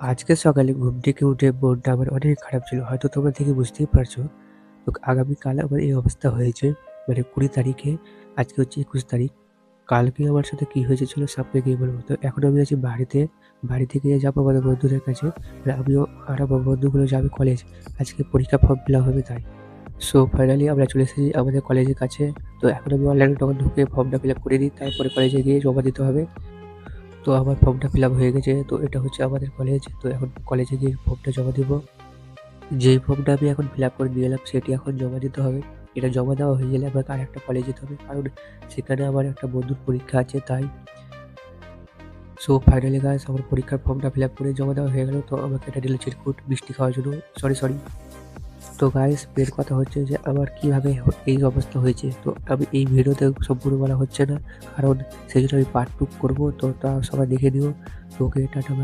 আজকে সকালে ঘুম থেকে উঠে মনটা আমার অনেক খারাপ ছিল। হয়তো তোমরা দেখে বুঝতেই পারছো। তো আগামীকাল আমার এই অবস্থা হয়েছে। মানে ২০ তারিখে, আজকে হচ্ছে ২১ তারিখ। কালকে আমার সাথে কি হয়েছে চলো সামনে গিয়ে বলব। তো এখন আমি আছি বাড়িতে। বাড়ি থেকে যাবো আমাদের বন্ধুদের কাছে। মানে আমিও আর আমার বন্ধুগুলো যাবে কলেজ। আজকে পরীক্ষার ফর্ম ফিল আপ হবে তাই। সো ফাইনালি আমরা চলে এসেছি আমাদের কলেজের কাছে। তো এখন আমি অনলাইনে তখন ঢুকে ফর্মটা ফিল আপ করে দিই। তারপরে কলেজে গিয়ে জমা দিতে হবে। তো আমার ফর্মটা ফিল আপ হয়ে গেছে। তো এটা হচ্ছে আমাদের কলেজ। তো এখন কলেজে গিয়ে ফর্মটা জমা দিব। যেই ফর্মটা আমি এখন ফিল আপ করে নিয়ে এলাম সেটি এখন জমা দিতে হবে। এটা জমা দেওয়া হয়ে গেলে আমাকে আরেকটা কলেজ যেতে হবে। কারণ সেখানে আমার একটা বন্ধুর পরীক্ষা আছে তাই। সো ফাইনালি গাইস আমার পরীক্ষার ফর্মটা ফিল আপ করে জমা দেওয়া হয়ে গেল। তো আমাকে একটা দিল চিরকুট মিষ্টি খাওয়ার জন্য। সরি। তো গাইস মেন কথা হচ্ছে যে আমার কিভাবে এই অবস্থা হয়েছে। তো আমি এই ভিডিওতে সম্পূর্ণ বলা হচ্ছে না। কারণ সেজন্য আমি পার্ট 2 করব। তো তা সবাই দেখে নিও। তো ওকে টাটা বাই।